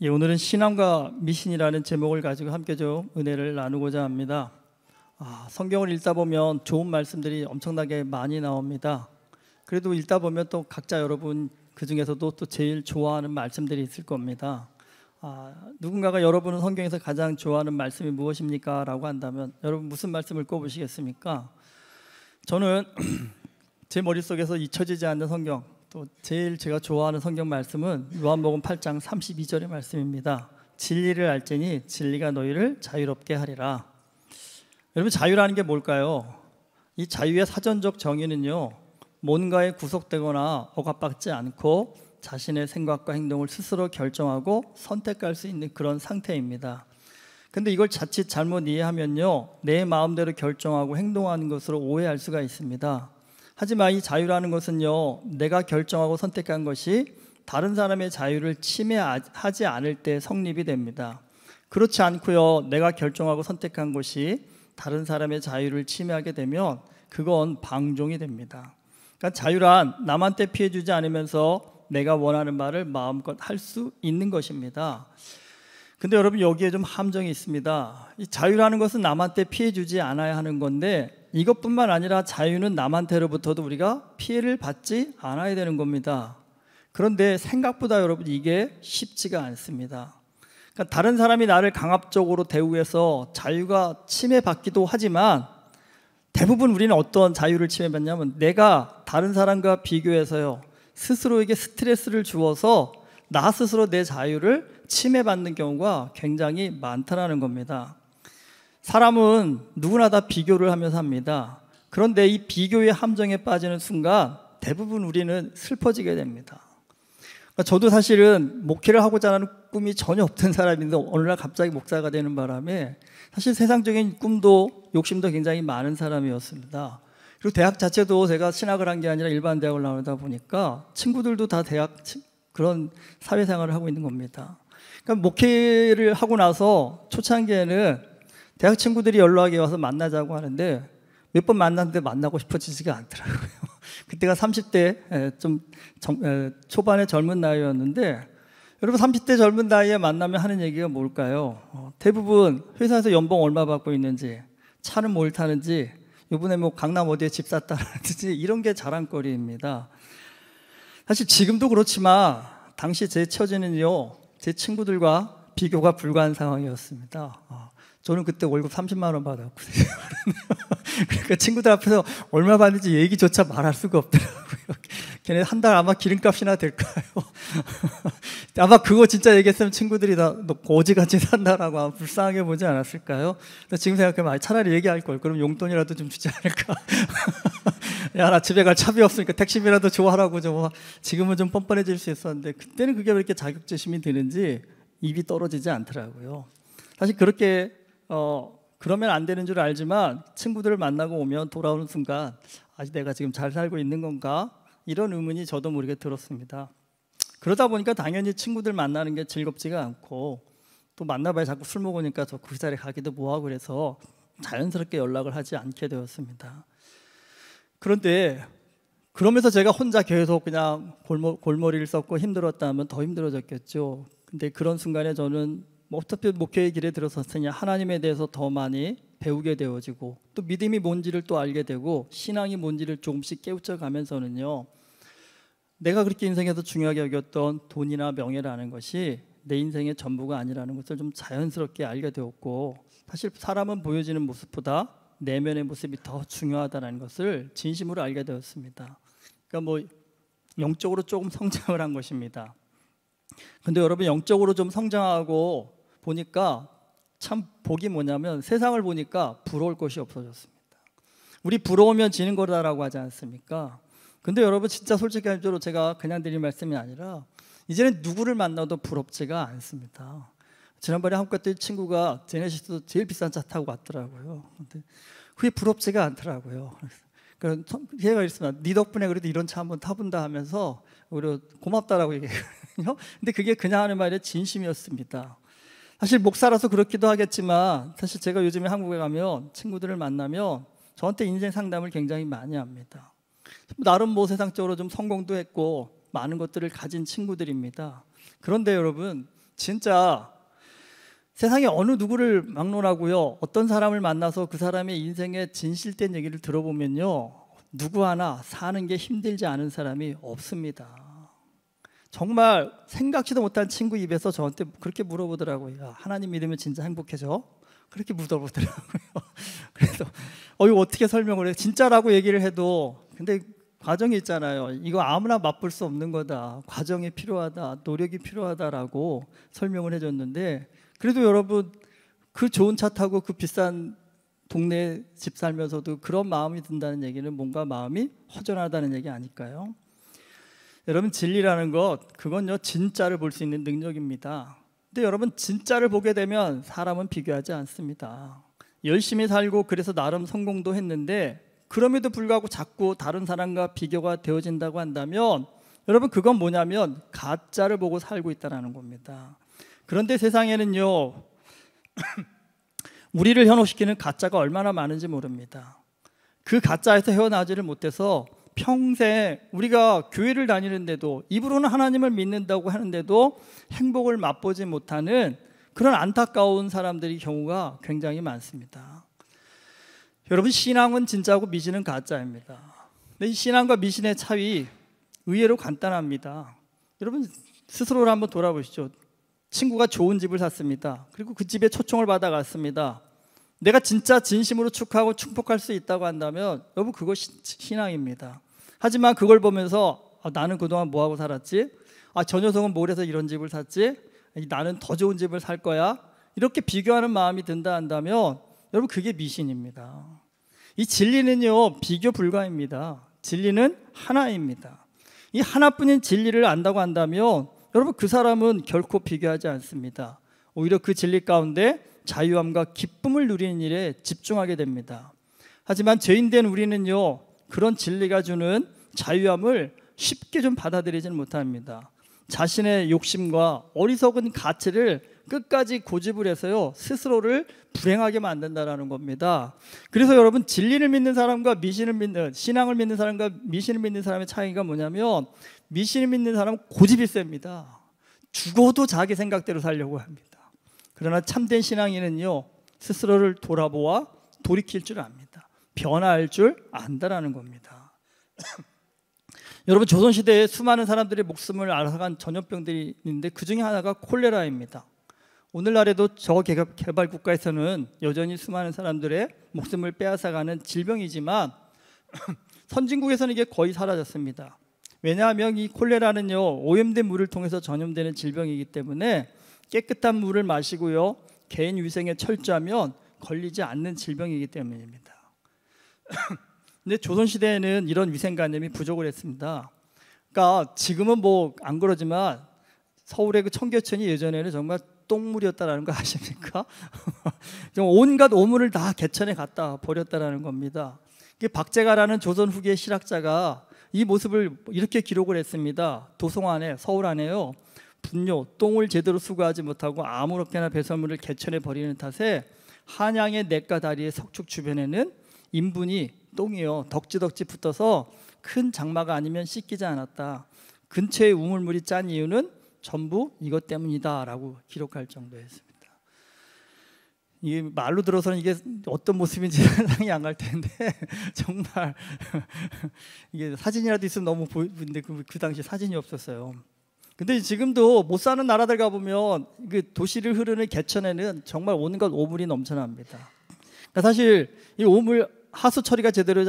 예, 오늘은 신앙과 미신이라는 제목을 가지고 함께 좀 은혜를 나누고자 합니다. 성경을 읽다 보면 좋은 말씀들이 엄청나게 많이 나옵니다. 그래도 읽다 보면 또 각자 여러분 그 중에서도 또 제일 좋아하는 말씀들이 있을 겁니다. 누군가가 여러분은 성경에서 가장 좋아하는 말씀이 무엇입니까? 라고 한다면 여러분 무슨 말씀을 꼽으시겠습니까? 저는 제 머릿속에서 잊혀지지 않는 성경, 또 제일 제가 좋아하는 성경 말씀은 요한복음 8장 32절의 말씀입니다. 진리를 알지니 진리가 너희를 자유롭게 하리라. 여러분, 자유라는 게 뭘까요? 이 자유의 사전적 정의는요, 뭔가에 구속되거나 억압받지 않고 자신의 생각과 행동을 스스로 결정하고 선택할 수 있는 그런 상태입니다. 근데 이걸 자칫 잘못 이해하면요, 내 마음대로 결정하고 행동하는 것으로 오해할 수가 있습니다. 하지만 이 자유라는 것은요, 내가 결정하고 선택한 것이 다른 사람의 자유를 침해하지 않을 때 성립이 됩니다. 그렇지 않고요, 내가 결정하고 선택한 것이 다른 사람의 자유를 침해하게 되면 그건 방종이 됩니다. 그러니까 자유란 남한테 피해 주지 않으면서 내가 원하는 말을 마음껏 할 수 있는 것입니다. 근데 여러분, 여기에 좀 함정이 있습니다. 이 자유라는 것은 남한테 피해 주지 않아야 하는 건데, 이것뿐만 아니라 자유는 남한테로부터도 우리가 피해를 받지 않아야 되는 겁니다. 그런데 생각보다 여러분 이게 쉽지가 않습니다. 그러니까 다른 사람이 나를 강압적으로 대우해서 자유가 침해받기도 하지만, 대부분 우리는 어떤 자유를 침해받냐면 내가 다른 사람과 비교해서요, 스스로에게 스트레스를 주어서 나 스스로 내 자유를 침해받는 경우가 굉장히 많다는 겁니다. 사람은 누구나 다 비교를 하면서 삽니다. 그런데 이 비교의 함정에 빠지는 순간 대부분 우리는 슬퍼지게 됩니다. 저도 사실은 목회를 하고자 하는 꿈이 전혀 없던 사람인데 어느 날 갑자기 목사가 되는 바람에 사실 세상적인 꿈도 욕심도 굉장히 많은 사람이었습니다. 그리고 대학 자체도 제가 신학을 한 게 아니라 일반 대학을 나오다 보니까 친구들도 다 대학 그런 사회생활을 하고 있는 겁니다. 그러니까 목회를 하고 나서 초창기에는 대학 친구들이 연락이 와서 만나자고 하는데 몇 번 만났는데 만나고 싶어지지가 않더라고요. 그때가 30대 초반의 젊은 나이였는데, 여러분 30대 젊은 나이에 만나면 하는 얘기가 뭘까요? 대부분 회사에서 연봉 얼마 받고 있는지, 차는 뭘 타는지, 이번에 뭐 강남 어디에 집 샀다든지 이런 게 자랑거리입니다. 사실 지금도 그렇지만 당시 제 처지는요, 제 친구들과 비교가 불가한 상황이었습니다. 저는 그때 월급 30만 원 받았거든요. 그러니까 친구들 앞에서 얼마 받는지 얘기조차 말할 수가 없더라고요. 걔네 한 달 아마 기름값이나 될까요? 아마 그거 진짜 얘기했으면 친구들이 다 너 거지같이 산다라고 아마 불쌍하게 보지 않았을까요? 지금 생각해보면 차라리 얘기할 걸. 그럼 용돈이라도 좀 주지 않을까? 야, 나 집에 갈 차비 없으니까 택시비라도 줘하라고 좀. 지금은 좀 뻔뻔해질 수 있었는데 그때는 그게 왜 이렇게 자격지심이 드는지 입이 떨어지지 않더라고요. 사실 그렇게 그러면 안 되는 줄 알지만 친구들을 만나고 오면 돌아오는 순간 아직 내가 지금 잘 살고 있는 건가? 이런 의문이 저도 모르게 들었습니다. 그러다 보니까 당연히 친구들 만나는 게 즐겁지가 않고, 또 만나봐야 자꾸 술 먹으니까 저 그 자리에 가기도 뭐하고 그래서 자연스럽게 연락을 하지 않게 되었습니다. 그런데 그러면서 제가 혼자 계속 그냥 골머리를 썩고 힘들었다면 더 힘들어졌겠죠. 근데 그런 순간에 저는 어차피 목회의 길에 들어섰으니 하나님에 대해서 더 많이 배우게 되어지고, 또 믿음이 뭔지를 또 알게 되고, 신앙이 뭔지를 조금씩 깨우쳐 가면서는요, 내가 그렇게 인생에서 중요하게 여겼던 돈이나 명예라는 것이 내 인생의 전부가 아니라는 것을 좀 자연스럽게 알게 되었고, 사실 사람은 보여지는 모습보다 내면의 모습이 더 중요하다는 것을 진심으로 알게 되었습니다. 그러니까 뭐 영적으로 조금 성장을 한 것입니다. 근데 여러분, 영적으로 좀 성장하고 보니까 참 복이 뭐냐면, 세상을 보니까 부러울 것이 없어졌습니다. 우리 부러우면 지는 거다라고 하지 않습니까? 근데 여러분, 진짜 솔직히 말로 제가 그냥 드린 말씀이 아니라 이제는 누구를 만나도 부럽지가 않습니다. 지난번에 한국 갔더니 친구가 제네시스도 제일 비싼 차 타고 왔더라고요. 근데 그게 부럽지가 않더라고요. 그러니까 얘가 이랬습니다. 네 덕분에 그래도 이런 차 한번 타본다 하면서 오히려 고맙다라고 얘기했거든요. 근데 그게 그냥 하는 말의 진심이었습니다. 사실 목사라서 그렇기도 하겠지만, 사실 제가 요즘에 한국에 가면 친구들을 만나면 저한테 인생 상담을 굉장히 많이 합니다. 나름 뭐 세상적으로 좀 성공도 했고 많은 것들을 가진 친구들입니다. 그런데 여러분, 진짜 세상에 어느 누구를 막론하고요, 어떤 사람을 만나서 그 사람의 인생의 진실된 얘기를 들어보면요, 누구 하나 사는 게 힘들지 않은 사람이 없습니다. 정말 생각지도 못한 친구 입에서 저한테 그렇게 물어보더라고요. 야, 하나님 믿으면 진짜 행복해져? 그렇게 물어보더라고요. 그래서 이거 어떻게 설명을 해? 진짜라고 얘기를 해도, 근데 과정이 있잖아요. 이거 아무나 맛볼 수 없는 거다. 과정이 필요하다. 노력이 필요하다라고 설명을 해줬는데, 그래도 여러분, 그 좋은 차 타고 그 비싼 동네 집 살면서도 그런 마음이 든다는 얘기는 뭔가 마음이 허전하다는 얘기 아닐까요? 여러분, 진리라는 것, 그건요, 진짜를 볼 수 있는 능력입니다. 근데 여러분, 진짜를 보게 되면 사람은 비교하지 않습니다. 열심히 살고 그래서 나름 성공도 했는데, 그럼에도 불구하고 자꾸 다른 사람과 비교가 되어진다고 한다면, 여러분, 그건 뭐냐면 가짜를 보고 살고 있다는 겁니다. 그런데 세상에는요, 우리를 현혹시키는 가짜가 얼마나 많은지 모릅니다. 그 가짜에서 헤어나지를 못해서 평생 우리가 교회를 다니는데도, 입으로는 하나님을 믿는다고 하는데도 행복을 맛보지 못하는 그런 안타까운 사람들의 경우가 굉장히 많습니다. 여러분, 신앙은 진짜고 미신은 가짜입니다. 근데 이 신앙과 미신의 차이 의외로 간단합니다. 여러분, 스스로를 한번 돌아보시죠. 친구가 좋은 집을 샀습니다. 그리고 그 집에 초청을 받아갔습니다. 내가 진짜 진심으로 축하하고 축복할 수 있다고 한다면 여러분, 그것이 신앙입니다. 하지만 그걸 보면서 나는 그동안 뭐하고 살았지? 저 녀석은 뭘 해서 이런 집을 샀지? 나는 더 좋은 집을 살 거야? 이렇게 비교하는 마음이 든다 한다면 여러분, 그게 미신입니다. 이 진리는요, 비교 불가입니다. 진리는 하나입니다. 이 하나뿐인 진리를 안다고 한다면 여러분, 그 사람은 결코 비교하지 않습니다. 오히려 그 진리 가운데 자유함과 기쁨을 누리는 일에 집중하게 됩니다. 하지만 죄인된 우리는요, 그런 진리가 주는 자유함을 쉽게 좀 받아들이지는 못합니다. 자신의 욕심과 어리석은 가치를 끝까지 고집을 해서요, 스스로를 불행하게 만든다는 겁니다. 그래서 여러분, 진리를 믿는 사람과 미신을 믿는, 신앙을 믿는 사람과 미신을 믿는 사람의 차이가 뭐냐면, 미신을 믿는 사람은 고집이 셉니다. 죽어도 자기 생각대로 살려고 합니다. 그러나 참된 신앙인은요, 스스로를 돌아보아 돌이킬 줄 압니다. 변화할 줄 안다라는 겁니다. 여러분, 조선시대에 수많은 사람들의 목숨을 앗아간 전염병들이 있는데 그 중에 하나가 콜레라입니다. 오늘날에도 저개발 국가에서는 여전히 수많은 사람들의 목숨을 빼앗아가는 질병이지만 선진국에서는 이게 거의 사라졌습니다. 왜냐하면 이 콜레라는요, 오염된 물을 통해서 전염되는 질병이기 때문에 깨끗한 물을 마시고요, 개인 위생에 철저하면 걸리지 않는 질병이기 때문입니다. 근데 조선시대에는 이런 위생관념이 부족을 했습니다. 그러니까 지금은 뭐 안 그러지만 서울의 그 청계천이 예전에는 정말 똥물이었다라는 거 아십니까? 온갖 오물을 다 개천에 갖다 버렸다라는 겁니다. 박제가라는 조선 후기의 실학자가 이 모습을 이렇게 기록을 했습니다. 도성 안에, 서울 안에요, 분뇨, 똥을 제대로 수거하지 못하고 아무렇게나 배설물을 개천에 버리는 탓에 한양의 냇가 다리의 석축 주변에는 인분이 똥이요, 덕지덕지 붙어서 큰 장마가 아니면 씻기지 않았다. 근처에 우물물이 짠 이유는 전부 이것 때문이다 라고 기록할 정도였습니다. 이게 말로 들어서는 이게 어떤 모습인지 상상이 안 갈 텐데 정말 이게 사진이라도 있으면 너무 보이는데 그 당시 사진이 없었어요. 근데 지금도 못 사는 나라들 가보면 그 도시를 흐르는 개천에는 정말 온갖 오물이 넘쳐납니다. 그러니까 사실 이 오물 하수 처리가 제대로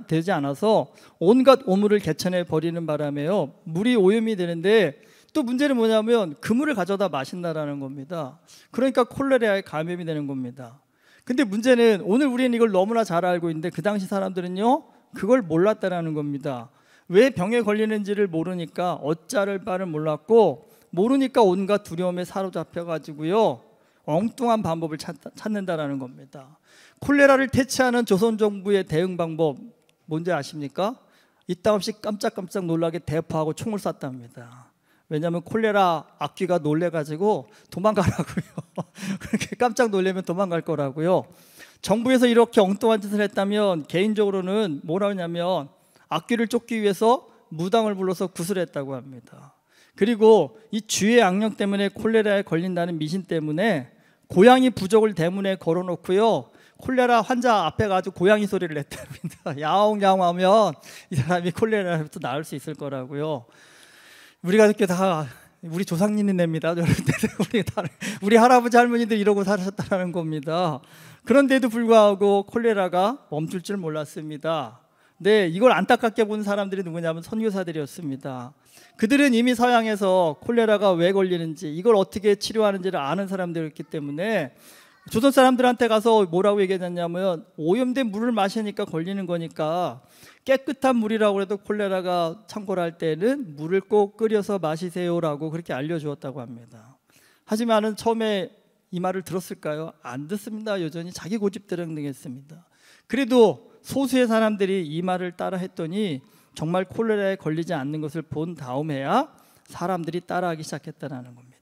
되지 않아서 온갖 오물을 개천에 버리는 바람에요, 물이 오염이 되는데 또 문제는 뭐냐면 그 물을 가져다 마신다라는 겁니다. 그러니까 콜레라에 감염이 되는 겁니다. 근데 문제는 오늘 우리는 이걸 너무나 잘 알고 있는데 그 당시 사람들은요, 그걸 몰랐다라는 겁니다. 왜 병에 걸리는지를 모르니까 어찌할 바를 몰랐고, 모르니까 온갖 두려움에 사로잡혀 가지고요, 엉뚱한 방법을 찾는다라는 겁니다. 콜레라를 퇴치하는 조선 정부의 대응 방법 뭔지 아십니까? 이따 없이 깜짝깜짝 놀라게 대포하고 총을 쐈답니다. 왜냐하면 콜레라 악귀가 놀래가지고 도망가라고요. 그렇게 깜짝 놀라면 도망갈 거라고요. 정부에서 이렇게 엉뚱한 짓을 했다면 개인적으로는 뭐라 하냐면 악귀를 쫓기 위해서 무당을 불러서 구슬했다고 합니다. 그리고 이 주의 악령 때문에 콜레라에 걸린다는 미신 때문에 고양이 부족을 대문에 걸어놓고요, 콜레라 환자 앞에 가지고 고양이 소리를 냈답니다. 야옹야옹 하면 이 사람이 콜레라로부터 나을 수 있을 거라고요. 우리가 이렇게 다 우리 조상님이 냅니다. 우리 할아버지 할머니들 이러고 살았다는 겁니다. 그런데도 불구하고 콜레라가 멈출 줄 몰랐습니다. 네, 이걸 안타깝게 본 사람들이 누구냐면 선교사들이었습니다. 그들은 이미 서양에서 콜레라가 왜 걸리는지, 이걸 어떻게 치료하는지를 아는 사람들이었기 때문에 조선 사람들한테 가서 뭐라고 얘기했냐면, 오염된 물을 마시니까 걸리는 거니까 깨끗한 물이라고 해도 콜레라가 창궐할 때는 물을 꼭 끓여서 마시세요라고 그렇게 알려주었다고 합니다. 하지만은 처음에 이 말을 들었을까요? 안 듣습니다. 여전히 자기 고집대로 행동했습니다. 그래도 소수의 사람들이 이 말을 따라 했더니 정말 콜레라에 걸리지 않는 것을 본 다음에야 사람들이 따라하기 시작했다는 겁니다.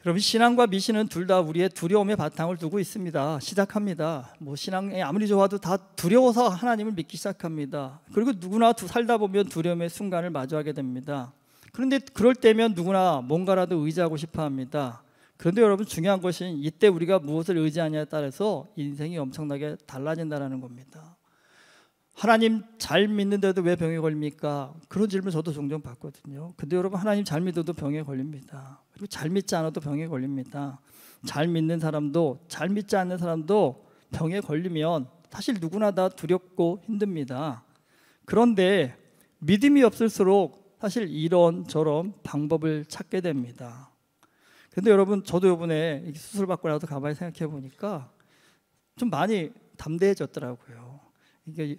여러분, 신앙과 미신은 둘 다 우리의 두려움의 바탕을 두고 있습니다. 시작합니다. 뭐 신앙이 아무리 좋아도 다 두려워서 하나님을 믿기 시작합니다. 그리고 누구나 살다 보면 두려움의 순간을 마주하게 됩니다. 그런데 그럴 때면 누구나 뭔가라도 의지하고 싶어 합니다. 그런데 여러분, 중요한 것은 이때 우리가 무엇을 의지하냐에 따라서 인생이 엄청나게 달라진다는 겁니다. 하나님 잘 믿는데도 왜 병에 걸립니까? 그런 질문 저도 종종 받거든요. 근데 여러분, 하나님 잘 믿어도 병에 걸립니다. 그리고 잘 믿지 않아도 병에 걸립니다. 잘 믿는 사람도 잘 믿지 않는 사람도 병에 걸리면 사실 누구나 다 두렵고 힘듭니다. 그런데 믿음이 없을수록 사실 이런저런 방법을 찾게 됩니다. 근데 여러분, 저도 이번에 수술 받고 나서 가만히 생각해 보니까 좀 많이 담대해졌더라고요. 이게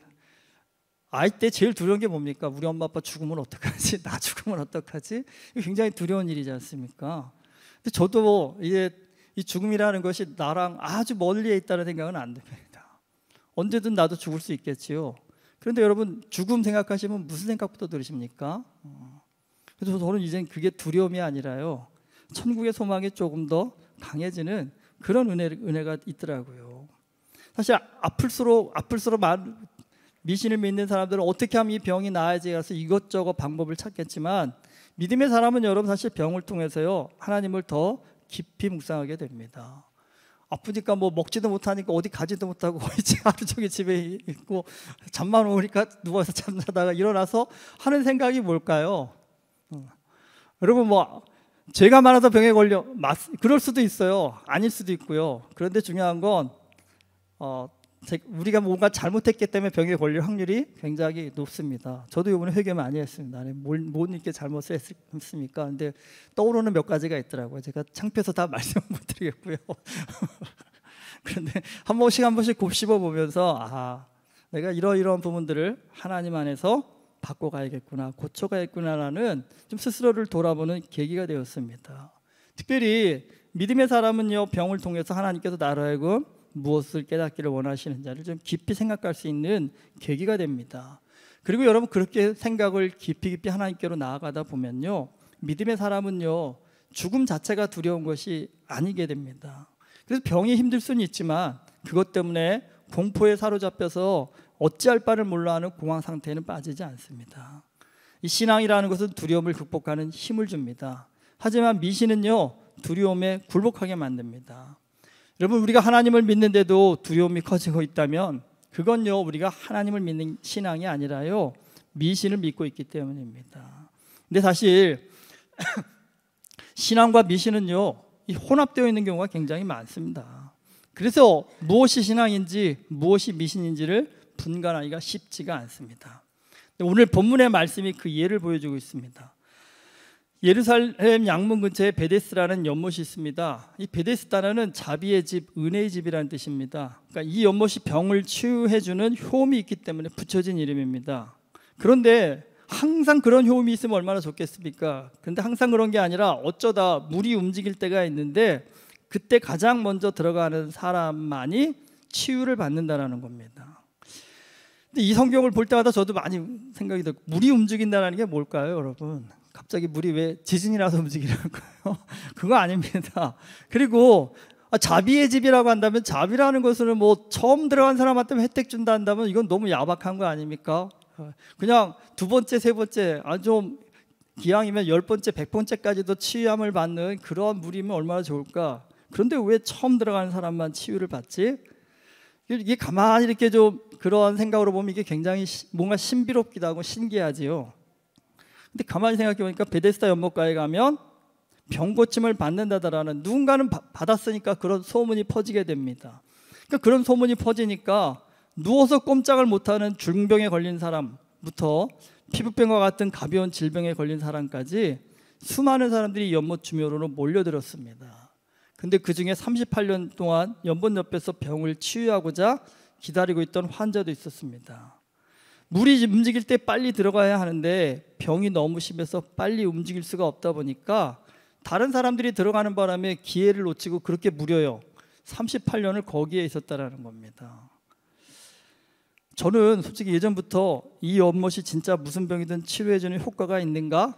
아이 때 제일 두려운 게 뭡니까? 우리 엄마 아빠 죽으면 어떡하지? 나 죽으면 어떡하지? 이거 굉장히 두려운 일이지 않습니까? 근데 저도 이제 이 죽음이라는 것이 나랑 아주 멀리에 있다는 생각은 안 듭니다. 언제든 나도 죽을 수 있겠지요. 그런데 여러분, 죽음 생각하시면 무슨 생각부터 들으십니까? 그래서 저는 이제 그게 두려움이 아니라요, 천국의 소망이 조금 더 강해지는 그런 은혜가 있더라고요. 사실 아플수록 미신을 믿는 사람들은 어떻게 하면 이 병이 나아야지 해서 이것저것 방법을 찾겠지만, 믿음의 사람은 여러분 사실 병을 통해서요, 하나님을 더 깊이 묵상하게 됩니다. 아프니까 뭐 먹지도 못하니까 어디 가지도 못하고 하루 종일 집에 있고, 잠만 오니까 누워서 잠자다가 일어나서 하는 생각이 뭘까요? 여러분, 뭐 죄가 많아서 병에 걸려, 그럴 수도 있어요. 아닐 수도 있고요. 그런데 중요한 건 우리가 뭔가 잘못했기 때문에 병에 걸릴 확률이 굉장히 높습니다. 저도 이번에 회개 많이 했습니다. 뭘 이렇게 잘못했습니까? 근데 떠오르는 몇 가지가 있더라고요. 제가 창피해서 다 말씀 못 드리겠고요. 그런데 한 번씩 곱씹어 보면서, 내가 이러이러한 부분들을 하나님 안에서 바꿔가야겠구나, 고쳐가야겠구나라는 좀 스스로를 돌아보는 계기가 되었습니다. 특별히 믿음의 사람은요, 병을 통해서 하나님께서 나로 하여금 무엇을 깨닫기를 원하시는지를 좀 깊이 생각할 수 있는 계기가 됩니다. 그리고 여러분, 그렇게 생각을 깊이 하나님께로 나아가다 보면요, 믿음의 사람은요, 죽음 자체가 두려운 것이 아니게 됩니다. 그래서 병이 힘들 수는 있지만 그것 때문에 공포에 사로잡혀서 어찌할 바를 몰라하는 공황 상태에는 빠지지 않습니다. 이 신앙이라는 것은 두려움을 극복하는 힘을 줍니다. 하지만 미신은요, 두려움에 굴복하게 만듭니다. 여러분, 우리가 하나님을 믿는데도 두려움이 커지고 있다면 그건요, 우리가 하나님을 믿는 신앙이 아니라요, 미신을 믿고 있기 때문입니다. 근데 사실 신앙과 미신은요, 혼합되어 있는 경우가 굉장히 많습니다. 그래서 무엇이 신앙인지 무엇이 미신인지를 분간하기가 쉽지가 않습니다. 오늘 본문의 말씀이 그 예를 보여주고 있습니다. 예루살렘 양문 근처에 베데스라는 연못이 있습니다. 이 베데스 단어는 자비의 집, 은혜의 집이라는 뜻입니다. 그러니까 이 연못이 병을 치유해주는 효험이 있기 때문에 붙여진 이름입니다. 그런데 항상 그런 효험이 있으면 얼마나 좋겠습니까? 그런데 항상 그런 게 아니라 어쩌다 물이 움직일 때가 있는데 그때 가장 먼저 들어가는 사람만이 치유를 받는다는 겁니다. 근데 이 성경을 볼 때마다 저도 많이 생각이 들고, 물이 움직인다는 게 뭘까요, 여러분? 갑자기 물이 왜 지진이 나서 움직이려고요? 그거 아닙니다. 그리고 자비의 집이라고 한다면, 자비라는 것은 뭐 처음 들어간 사람한테 혜택 준다 한다면 이건 너무 야박한 거 아닙니까? 그냥 두 번째, 세 번째 좀 기왕이면 10번째, 100번째까지도 치유함을 받는 그런 물이면 얼마나 좋을까. 그런데 왜 처음 들어가는 사람만 치유를 받지? 이게 가만히 이렇게 좀 그런 생각으로 보면 이게 굉장히 뭔가 신비롭기도 하고 신기하지요. 근데 가만히 생각해 보니까 베데스다 연못가에 가면 병 고침을 받는다더라는, 누군가는 받았으니까 그런 소문이 퍼지게 됩니다. 그러니까 그런 소문이 퍼지니까 누워서 꼼짝을 못하는 중병에 걸린 사람부터 피부병과 같은 가벼운 질병에 걸린 사람까지 수많은 사람들이 연못 주묘로로 몰려들었습니다. 근데 그 중에 38년 동안 연못 옆에서 병을 치유하고자 기다리고 있던 환자도 있었습니다. 물이 움직일 때 빨리 들어가야 하는데 병이 너무 심해서 빨리 움직일 수가 없다 보니까 다른 사람들이 들어가는 바람에 기회를 놓치고 그렇게 무려요 38년을 거기에 있었다라는 겁니다. 저는 솔직히 예전부터 이 연못이 진짜 무슨 병이든 치료해주는 효과가 있는가?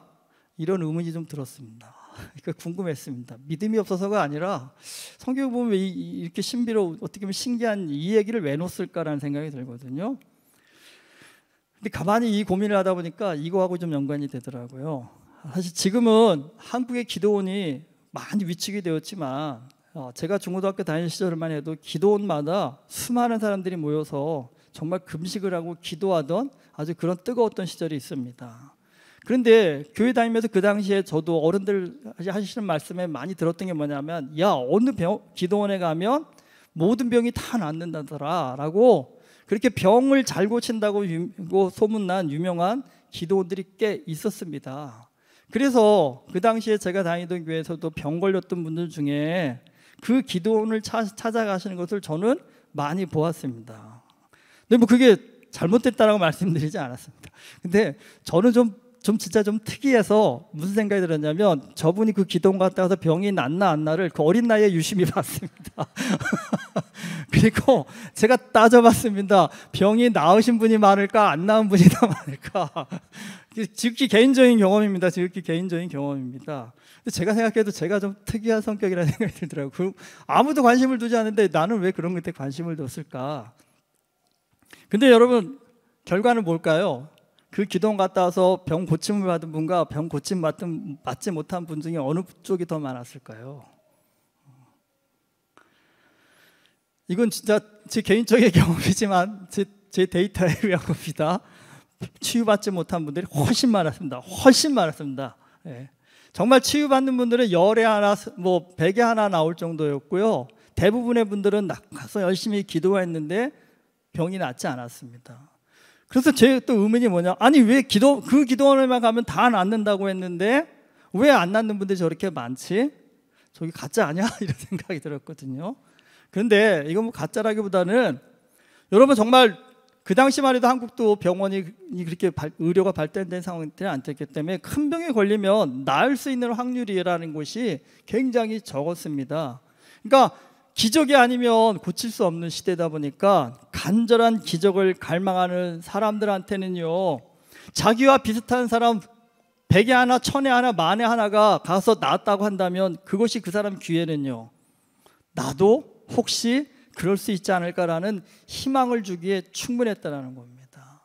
이런 의문이 좀 들었습니다. 그러니까 궁금했습니다. 믿음이 없어서가 아니라 성경을 보면 왜 이렇게 신비로 어떻게 보면 신기한 이 얘기를 왜 놓았을까라는 생각이 들거든요. 근데 가만히 이 고민을 하다 보니까 이거하고 좀 연관이 되더라고요. 사실 지금은 한국의 기도원이 많이 위축이 되었지만 제가 중고등학교 다닐 시절만 해도 기도원마다 수많은 사람들이 모여서 정말 금식을 하고 기도하던 아주 그런 뜨거웠던 시절이 있습니다. 그런데 교회 다니면서 그 당시에 저도 어른들 하시는 말씀에 많이 들었던 게 뭐냐면, 야, 어느 기도원에 가면 모든 병이 다 낫는다더라 라고, 그렇게 병을 잘 고친다고 소문난 유명한 기도원들이 꽤 있었습니다. 그래서 그 당시에 제가 다니던 교회에서도 병 걸렸던 분들 중에 그 기도원을 찾아가시는 것을 저는 많이 보았습니다. 근데 뭐 그게 잘못됐다라고 말씀드리지 않았습니다. 근데 저는 좀 진짜 좀 특이해서 무슨 생각이 들었냐면, 저분이 그 기도원 갔다 와서 병이 낫나 안 나를 그 어린 나이에 유심히 봤습니다. 그리고 제가 따져봤습니다. 병이 나으신 분이 많을까 안 나은 분이 더 많을까. 지극히 개인적인 경험입니다. 지극히 개인적인 경험입니다. 근데 제가 생각해도 제가 좀 특이한 성격이라는 생각이 들더라고요. 아무도 관심을 두지 않는데 나는 왜 그런 것에 관심을 뒀을까. 근데 여러분, 결과는 뭘까요? 그 기도원 갔다 와서 병 고침을 받은 분과 병 고침 받지 못한 분 중에 어느 쪽이 더 많았을까요? 이건 진짜 제 개인적인 경험이지만 제 데이터에 의한 겁니다. 치유받지 못한 분들이 훨씬 많았습니다. 훨씬 많았습니다. 예. 정말 치유받는 분들은 열에 하나, 뭐 100에 하나 나올 정도였고요. 대부분의 분들은 가서 열심히 기도했는데 병이 낫지 않았습니다. 그래서 제 또 의문이 뭐냐, 아니 왜 그 기도원에만 가면 다 낫는다고 했는데 왜 안 낫는 분들이 저렇게 많지? 저기 가짜 아니야? 이런 생각이 들었거든요. 그런데 이건 뭐 가짜라기보다는, 여러분 정말 그 당시만 해도 한국도 병원이 그렇게 의료가 발달된 상황들이 안 됐기 때문에 큰 병에 걸리면 나을 수 있는 확률이라는 것이 굉장히 적었습니다. 그러니까 기적이 아니면 고칠 수 없는 시대다 보니까 간절한 기적을 갈망하는 사람들한테는요, 자기와 비슷한 사람 100에 하나, 1000에 하나, 만에 하나가 가서 나았다고 한다면 그것이 그 사람 귀에는요, 나도 혹시 그럴 수 있지 않을까라는 희망을 주기에 충분했다는 겁니다.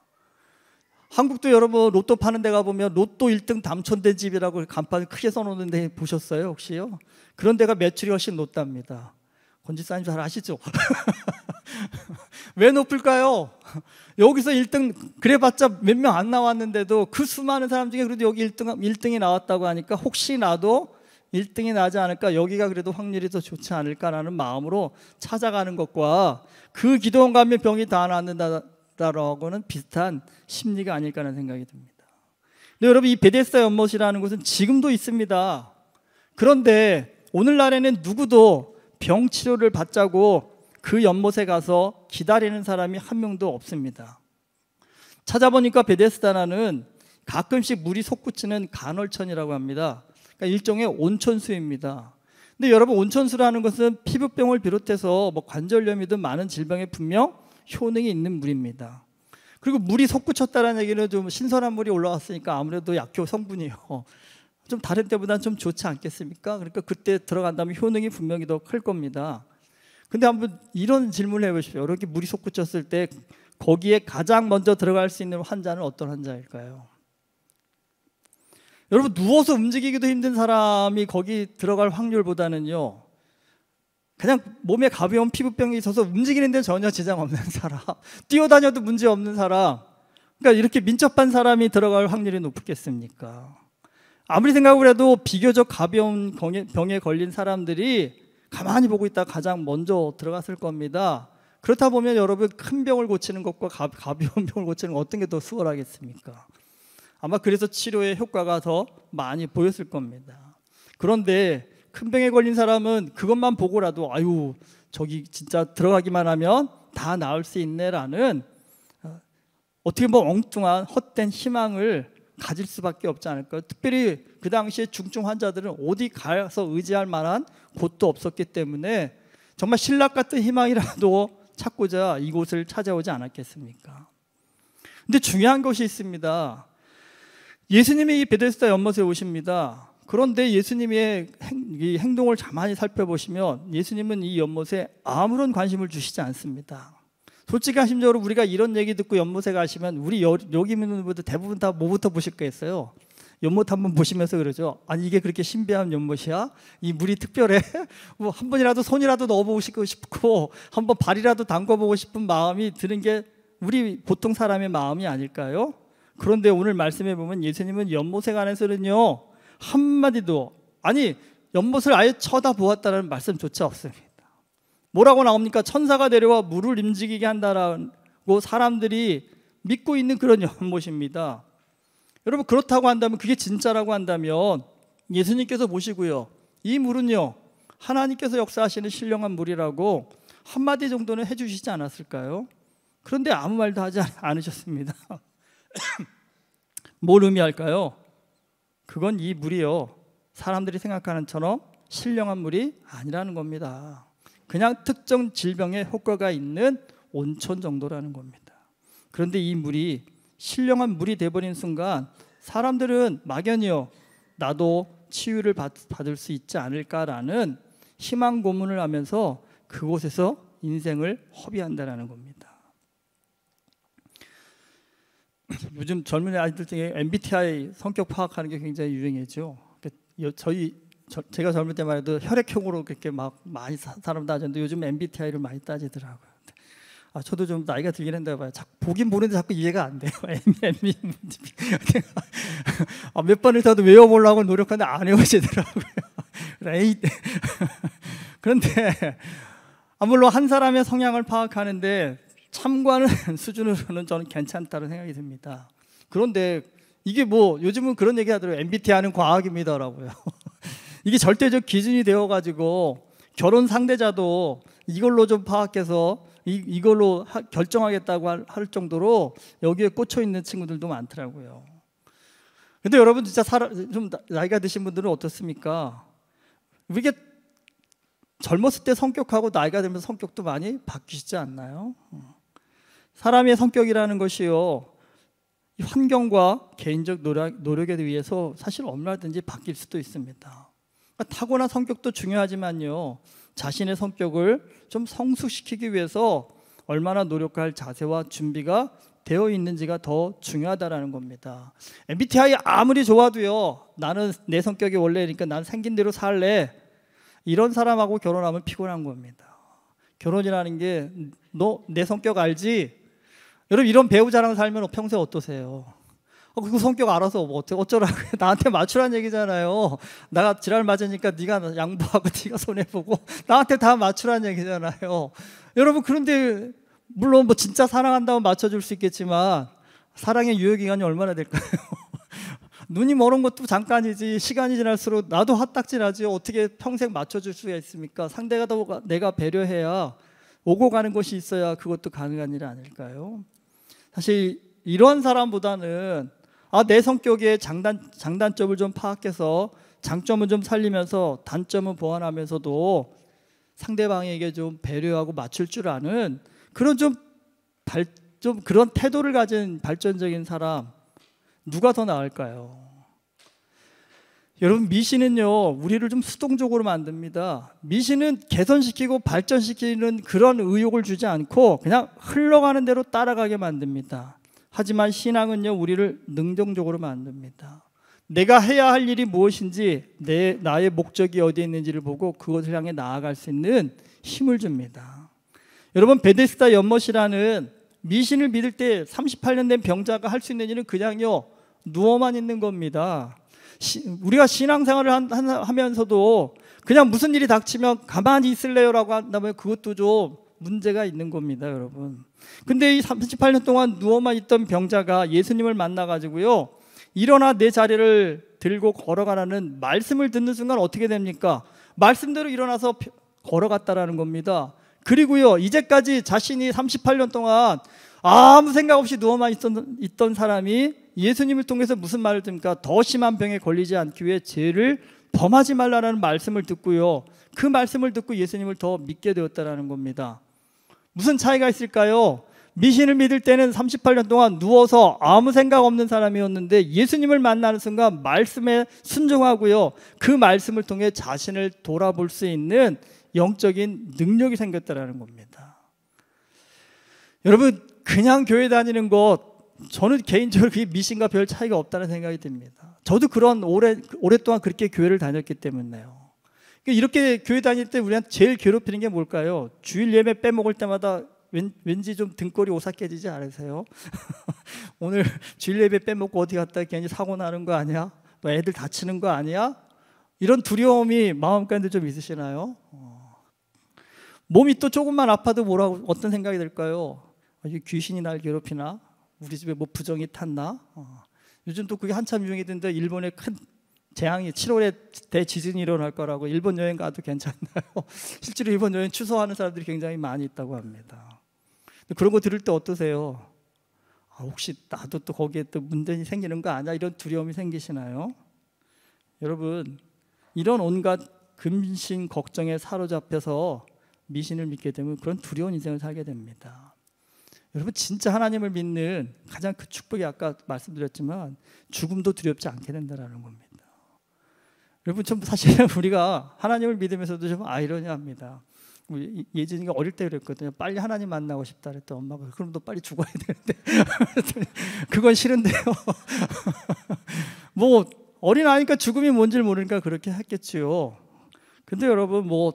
한국도 여러분 로또 파는 데 가보면 로또 1등 당첨된 집이라고 간판을 크게 써놓는 데 보셨어요 혹시요? 그런 데가 매출이 훨씬 높답니다. 권지사님 잘 아시죠? 왜 높을까요? 여기서 1등 그래봤자 몇 명 안 나왔는데도 그 수많은 사람 중에 그래도 여기 1등이 나왔다고 하니까 혹시 나도 1등이 나지 않을까, 여기가 그래도 확률이 더 좋지 않을까라는 마음으로 찾아가는 것과 그 기도원 가면 병이 다 낫는다라고는 비슷한 심리가 아닐까 하는 생각이 듭니다. 근데 여러분, 이 베데스다 연못이라는 곳은 지금도 있습니다. 그런데 오늘날에는 누구도 병 치료를 받자고 그 연못에 가서 기다리는 사람이 한 명도 없습니다. 찾아보니까 베데스다는 가끔씩 물이 솟구치는 간헐천이라고 합니다. 그러니까 일종의 온천수입니다. 근데 여러분, 온천수라는 것은 피부병을 비롯해서 뭐 관절염이든 많은 질병에 분명 효능이 있는 물입니다. 그리고 물이 솟구쳤다는 얘기는 좀 신선한 물이 올라왔으니까 아무래도 약효 성분이요, 좀 다른 때보다는 좀 좋지 않겠습니까? 그러니까 그때 들어간다면 효능이 분명히 더 클 겁니다. 근데 한번 이런 질문을 해보십시오. 이렇게 물이 솟구쳤을 때 거기에 가장 먼저 들어갈 수 있는 환자는 어떤 환자일까요? 여러분, 누워서 움직이기도 힘든 사람이 거기 들어갈 확률보다는요, 그냥 몸에 가벼운 피부병이 있어서 움직이는데 전혀 지장 없는 사람, 뛰어다녀도 문제 없는 사람, 그러니까 이렇게 민첩한 사람이 들어갈 확률이 높겠습니까? 아무리 생각을 해도 비교적 가벼운 병에 걸린 사람들이 가만히 보고 있다 가장 먼저 들어갔을 겁니다. 그렇다 보면 여러분, 큰 병을 고치는 것과 가벼운 병을 고치는 것 어떤 게 더 수월하겠습니까? 아마 그래서 치료의 효과가 더 많이 보였을 겁니다. 그런데 큰 병에 걸린 사람은 그것만 보고라도 아유, 저기 진짜 들어가기만 하면 다 나을 수 있네라는 어떻게 보면 엉뚱한 헛된 희망을 가질 수밖에 없지 않을까요? 특별히 그 당시에 중증 환자들은 어디 가서 의지할 만한 곳도 없었기 때문에 정말 신락 같은 희망이라도 찾고자 이곳을 찾아오지 않았겠습니까? 근데 중요한 것이 있습니다. 예수님이 이 베데스다 연못에 오십니다. 그런데 예수님의 이 행동을 가만히 살펴보시면 예수님은 이 연못에 아무런 관심을 주시지 않습니다. 솔직한 심정으로 우리가 이런 얘기 듣고 연못에 가시면 우리 여기 있는 분들 대부분 다 뭐부터 보실 거겠어요? 연못 한번 보시면서 그러죠. 아니, 이게 그렇게 신비한 연못이야? 이 물이 특별해? 뭐 한 번이라도 손이라도 넣어보고 싶고 한번 발이라도 담궈보고 싶은 마음이 드는 게 우리 보통 사람의 마음이 아닐까요? 그런데 오늘 말씀해 보면 예수님은 연못에 관해서는요, 한마디도, 아니 연못을 아예 쳐다보았다는 말씀조차 없습니다. 뭐라고 나옵니까? 천사가 내려와 물을 움직이게 한다라고 사람들이 믿고 있는 그런 연못입니다. 여러분, 그렇다고 한다면, 그게 진짜라고 한다면 예수님께서 보시고요, 이 물은요 하나님께서 역사하시는 신령한 물이라고 한마디 정도는 해주시지 않았을까요? 그런데 아무 말도 하지 않으셨습니다. 뭘 의미할까요? 그건 이 물이요, 사람들이 생각하는 처럼 신령한 물이 아니라는 겁니다. 그냥 특정 질병에 효과가 있는 온천 정도라는 겁니다. 그런데 이 물이 신령한 물이 되어버린 순간 사람들은 막연히요, 나도 치유를 받을 수 있지 않을까라는 희망 고문을 하면서 그곳에서 인생을 허비한다는 겁니다. 요즘 젊은 아이들 중에 MBTI 성격 파악하는 게 굉장히 유행이죠. 제가 젊을 때만 해도 혈액형으로 그렇게 막 많이 사람 따졌는데 요즘 MBTI를 많이 따지더라고요. 저도 좀 나이가 들긴 했나 봐요. 보긴 보는데 자꾸 이해가 안 돼요. 몇 번을 더도 외워보려고 노력하는데 안 외워지더라고요. 그런데 물론 한 사람의 성향을 파악하는데 참고하는 수준으로는 저는 괜찮다는 생각이 듭니다. 그런데 이게 뭐 요즘은 그런 얘기 하더라고요. MBTI는 과학입니다라고요. 이게 절대적 기준이 되어가지고 결혼 상대자도 이걸로 좀 파악해서 이걸로 결정하겠다고 할 정도로 여기에 꽂혀 있는 친구들도 많더라고요. 근데 여러분, 진짜 좀 나이가 드신 분들은 어떻습니까? 이게 젊었을 때 성격하고 나이가 들면서 성격도 많이 바뀌시지 않나요? 사람의 성격이라는 것이요, 환경과 개인적 노력에 의해서 사실 얼마든지 바뀔 수도 있습니다. 타고난 성격도 중요하지만요, 자신의 성격을 좀 성숙시키기 위해서 얼마나 노력할 자세와 준비가 되어 있는지가 더 중요하다는 겁니다. MBTI 아무리 좋아도요, 나는 내 성격이 원래니까 난 생긴 대로 살래, 이런 사람하고 결혼하면 피곤한 겁니다. 결혼이라는 게 너 내 성격 알지? 여러분, 이런 배우자랑 살면 평소에 어떠세요? 그 성격 알아서 뭐 어쩌라고 나한테 맞추라는 얘기잖아요. 내가 지랄 맞으니까 네가 양보하고 네가 손해보고 나한테 다 맞추라는 얘기잖아요. 여러분, 그런데 물론 뭐 진짜 사랑한다면 맞춰줄 수 있겠지만 사랑의 유효기간이 얼마나 될까요? 눈이 멀은 것도 잠깐이지 시간이 지날수록 나도 헛딱지나지 어떻게 평생 맞춰줄 수가 있습니까? 상대가 더 내가 배려해야 오고 가는 것이 있어야 그것도 가능한 일 아닐까요? 사실 이런 사람보다는 내 성격의 장단점을 좀 파악해서 장점은 좀 살리면서 단점은 보완하면서도 상대방에게 좀 배려하고 맞출 줄 아는 그런 좀 그런 태도를 가진 발전적인 사람, 누가 더 나을까요? 여러분, 미신은요, 우리를 좀 수동적으로 만듭니다. 미신은 개선시키고 발전시키는 그런 의욕을 주지 않고 그냥 흘러가는 대로 따라가게 만듭니다. 하지만 신앙은요, 우리를 능동적으로 만듭니다. 내가 해야 할 일이 무엇인지 나의 목적이 어디에 있는지를 보고 그것을 향해 나아갈 수 있는 힘을 줍니다. 여러분, 베데스다 연못이라는 미신을 믿을 때 38년 된 병자가 할 수 있는 일은 그냥요 누워만 있는 겁니다. 우리가 신앙생활을 하면서도 그냥 무슨 일이 닥치면 가만히 있을래요라고 한다면 그것도 좀 문제가 있는 겁니다, 여러분. 근데 이 38년 동안 누워만 있던 병자가 예수님을 만나가지고요, 일어나 내 자리를 들고 걸어가라는 말씀을 듣는 순간 어떻게 됩니까? 말씀대로 일어나서 걸어갔다라는 겁니다. 그리고요, 이제까지 자신이 38년 동안 아무 생각 없이 누워만 있던 사람이 예수님을 통해서 무슨 말을 듣습니까? 더 심한 병에 걸리지 않기 위해 죄를 범하지 말라는 말씀을 듣고요, 그 말씀을 듣고 예수님을 더 믿게 되었다는 겁니다. 무슨 차이가 있을까요? 미신을 믿을 때는 38년 동안 누워서 아무 생각 없는 사람이었는데 예수님을 만나는 순간 말씀에 순종하고요, 그 말씀을 통해 자신을 돌아볼 수 있는 영적인 능력이 생겼다는 겁니다. 여러분, 그냥 교회 다니는 것, 저는 개인적으로 그게 미신과 별 차이가 없다는 생각이 듭니다. 저도 오랫동안 그렇게 교회를 다녔기 때문에요. 이렇게 교회 다닐 때 우리한테 제일 괴롭히는 게 뭘까요? 주일 예배 빼먹을 때마다 왠지 좀 등골이 오싹해지지 않으세요? 오늘 주일 예배 빼먹고 어디 갔다 괜히 사고 나는 거 아니야? 또 애들 다치는 거 아니야? 이런 두려움이 마음가운데 좀 있으시나요? 몸이 또 조금만 아파도 어떤 생각이 들까요? 이 귀신이 날 괴롭히나? 우리 집에 뭐 부정이 탔나? 요즘 또 그게 한참 유행이던데, 일본에 큰 재앙이 7월에 대지진이 일어날 거라고 일본 여행 가도 괜찮나요? 실제로 일본 여행 취소하는 사람들이 굉장히 많이 있다고 합니다. 그런 거 들을 때 어떠세요? 혹시 나도 또 거기에 또 문제가 생기는 거 아니야? 이런 두려움이 생기시나요? 여러분, 이런 온갖 근심 걱정에 사로잡혀서 미신을 믿게 되면 그런 두려운 인생을 살게 됩니다. 여러분, 진짜 하나님을 믿는 가장 큰 축복이 아까 말씀드렸지만 죽음도 두렵지 않게 된다는 겁니다. 여러분, 좀 사실은 우리가 하나님을 믿으면서도 좀 아이러니합니다. 예진이가 어릴 때 그랬거든요. 빨리 하나님 만나고 싶다 그랬더니 엄마가 그럼 너 빨리 죽어야 되는데 그건 싫은데요. 뭐 어린아이니까 죽음이 뭔지를 모르니까 그렇게 했겠지요. 근데 여러분, 뭐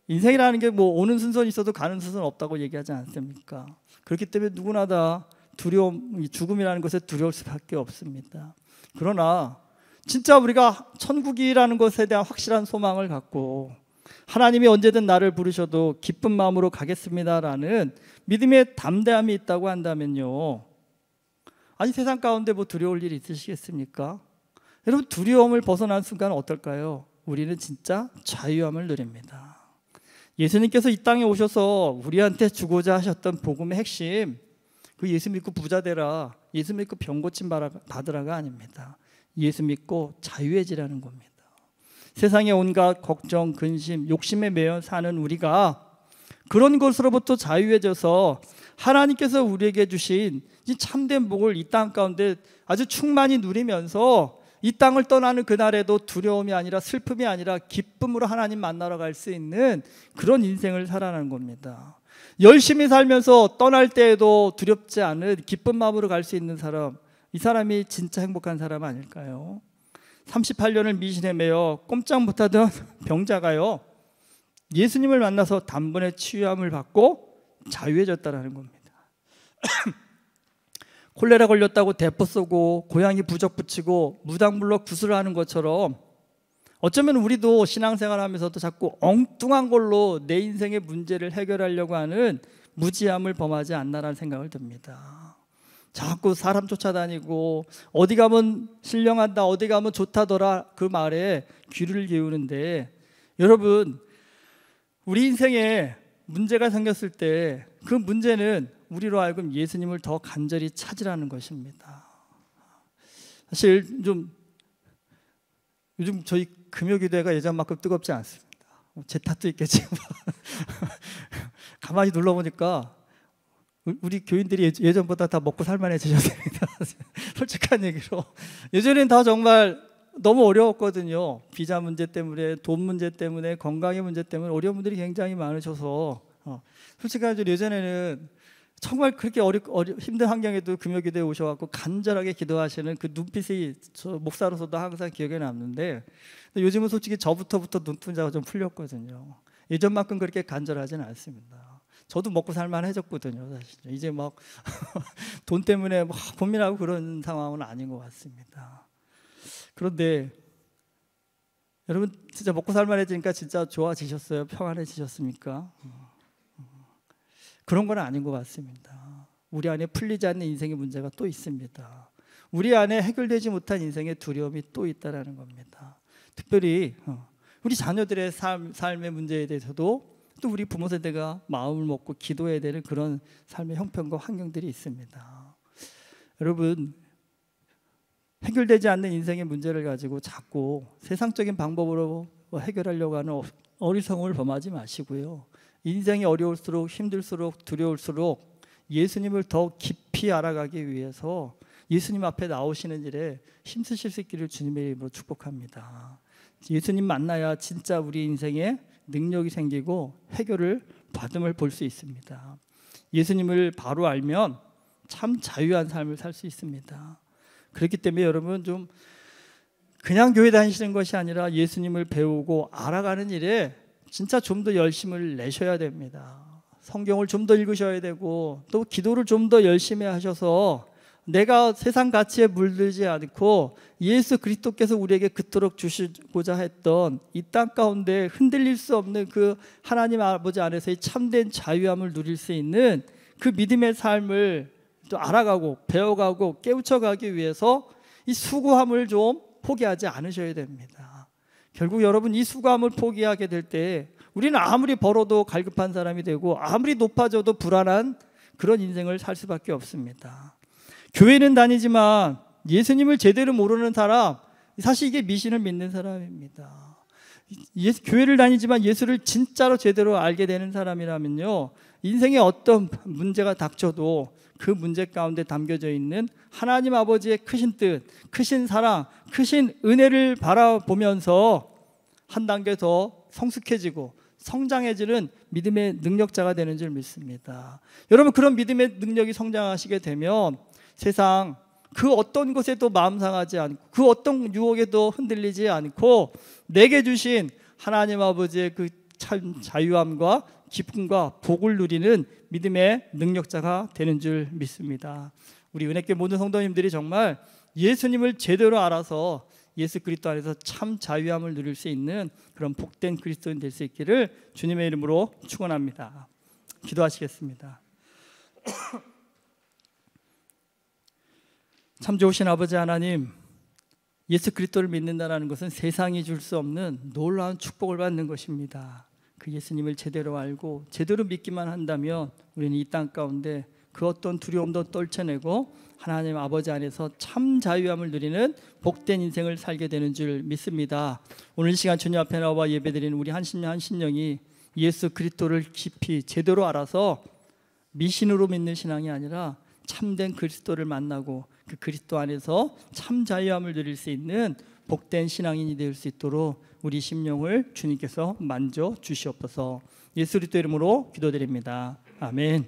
인생이라는 게 뭐 오는 순서는 있어도 가는 순서는 없다고 얘기하지 않습니까? 그렇기 때문에 누구나 다 죽음이라는 것에 두려울 수밖에 없습니다. 그러나 진짜 우리가 천국이라는 것에 대한 확실한 소망을 갖고 하나님이 언제든 나를 부르셔도 기쁜 마음으로 가겠습니다라는 믿음의 담대함이 있다고 한다면요, 아니 세상 가운데 뭐 두려울 일이 있으시겠습니까? 여러분, 두려움을 벗어난 순간 어떨까요? 우리는 진짜 자유함을 누립니다. 예수님께서 이 땅에 오셔서 우리한테 주고자 하셨던 복음의 핵심, 그 예수 믿고 부자 되라, 예수 믿고 병 고침 받으라가 아닙니다. 예수 믿고 자유해지라는 겁니다. 세상의 온갖 걱정, 근심, 욕심에 매여 사는 우리가 그런 것으로부터 자유해져서 하나님께서 우리에게 주신 이 참된 복을 이 땅 가운데 아주 충만히 누리면서 이 땅을 떠나는 그날에도 두려움이 아니라 슬픔이 아니라 기쁨으로 하나님 만나러 갈 수 있는 그런 인생을 살아가는 겁니다. 열심히 살면서 떠날 때에도 두렵지 않은 기쁜 마음으로 갈 수 있는 사람, 이 사람이 진짜 행복한 사람 아닐까요? 38년을 미신에 매여 꼼짝 못하던 병자가요, 예수님을 만나서 단번에 치유함을 받고 자유해졌다는 겁니다. 콜레라 걸렸다고 대포 쏘고 고양이 부적 붙이고 무당불로 구슬하는 것처럼 어쩌면 우리도 신앙생활하면서도 자꾸 엉뚱한 걸로 내 인생의 문제를 해결하려고 하는 무지함을 범하지 않나라는 생각을 듭니다. 자꾸 사람 쫓아다니고 어디 가면 신령한다, 어디 가면 좋다더라, 그 말에 귀를 기울이는데, 여러분, 우리 인생에 문제가 생겼을 때 그 문제는 우리로 하여금 예수님을 더 간절히 찾으라는 것입니다. 사실 요즘 저희 금요기도회가 예전만큼 뜨겁지 않습니다. 제 탓도 있겠지만 가만히 눌러보니까 우리 교인들이 예전보다 다 먹고 살만해지셨습니다. 솔직한 얘기로 예전엔 다 정말 너무 어려웠거든요. 비자 문제 때문에, 돈 문제 때문에, 건강의 문제 때문에 어려운 분들이 굉장히 많으셔서 솔직하게 예전에는 정말 그렇게 힘든 환경에도 금요기도에 오셔갖고 간절하게 기도하시는 그 눈빛이 저 목사로서도 항상 기억에 남는데, 요즘은 솔직히 저부터 눈동자가 좀 풀렸거든요. 예전만큼 그렇게 간절하지는 않습니다. 저도 먹고 살만해졌거든요. 사실 이제 막 돈 때문에 막 고민하고 그런 상황은 아닌 것 같습니다. 그런데 여러분 진짜 먹고 살만해지니까 진짜 좋아지셨어요? 평안해지셨습니까? 그런 건 아닌 것 같습니다. 우리 안에 풀리지 않는 인생의 문제가 또 있습니다. 우리 안에 해결되지 못한 인생의 두려움이 또 있다는 겁니다. 특별히 우리 자녀들의 삶의 문제에 대해서도 또 우리 부모 세대가 마음을 먹고 기도해야 되는 그런 삶의 형편과 환경들이 있습니다. 여러분, 해결되지 않는 인생의 문제를 가지고 자꾸 세상적인 방법으로 해결하려고 하는 어리석음을 범하지 마시고요. 인생이 어려울수록 힘들수록 두려울수록 예수님을 더 깊이 알아가기 위해서 예수님 앞에 나오시는 일에 힘쓰실 수 있기를 주님의 이름으로 축복합니다. 예수님 만나야 진짜 우리 인생에 능력이 생기고 해결을 받음을 볼 수 있습니다. 예수님을 바로 알면 참 자유한 삶을 살 수 있습니다. 그렇기 때문에 여러분 좀 그냥 교회 다니시는 것이 아니라 예수님을 배우고 알아가는 일에 진짜 좀 더 열심을 내셔야 됩니다. 성경을 좀 더 읽으셔야 되고 또 기도를 좀 더 열심히 하셔서 내가 세상 가치에 물들지 않고 예수 그리스도께서 우리에게 그토록 주시고자 했던 이 땅 가운데 흔들릴 수 없는 그 하나님 아버지 안에서의 참된 자유함을 누릴 수 있는 그 믿음의 삶을 또 알아가고 배워가고 깨우쳐가기 위해서 이 수고함을 좀 포기하지 않으셔야 됩니다. 결국 여러분 이 수고함을 포기하게 될 때 우리는 아무리 벌어도 갈급한 사람이 되고 아무리 높아져도 불안한 그런 인생을 살 수밖에 없습니다. 교회는 다니지만 예수님을 제대로 모르는 사람, 사실 이게 미신을 믿는 사람입니다. 교회를 다니지만 예수를 진짜로 제대로 알게 되는 사람이라면요, 인생에 어떤 문제가 닥쳐도 그 문제 가운데 담겨져 있는 하나님 아버지의 크신 뜻, 크신 사랑, 크신 은혜를 바라보면서 한 단계 더 성숙해지고 성장해지는 믿음의 능력자가 되는 줄 믿습니다. 여러분 그런 믿음의 능력이 성장하시게 되면 세상 그 어떤 것에도 마음 상하지 않고 그 어떤 유혹에도 흔들리지 않고 내게 주신 하나님 아버지의 그 참 자유함과 기쁨과 복을 누리는 믿음의 능력자가 되는 줄 믿습니다. 우리 은혜교회 모든 성도님들이 정말 예수님을 제대로 알아서 예수 그리스도 안에서 참 자유함을 누릴 수 있는 그런 복된 그리스도인 될 수 있기를 주님의 이름으로 축원합니다. 기도하시겠습니다. 참 좋으신 아버지 하나님, 예수 그리스도를 믿는다는 것은 세상이 줄 수 없는 놀라운 축복을 받는 것입니다. 그 예수님을 제대로 알고 제대로 믿기만 한다면 우리는 이 땅 가운데 그 어떤 두려움도 떨쳐내고 하나님 아버지 안에서 참 자유함을 누리는 복된 인생을 살게 되는 줄 믿습니다. 오늘 이 시간 주님 앞에 나와 예배드리는 우리 한 심령이 예수 그리스도를 깊이 제대로 알아서 미신으로 믿는 신앙이 아니라 참된 그리스도를 만나고 그 그리스도 안에서 참 자유함을 누릴 수 있는 복된 신앙인이 될 수 있도록 우리 심령을 주님께서 만져 주시옵소서. 예수 그리스도 이름으로 기도드립니다. 아멘.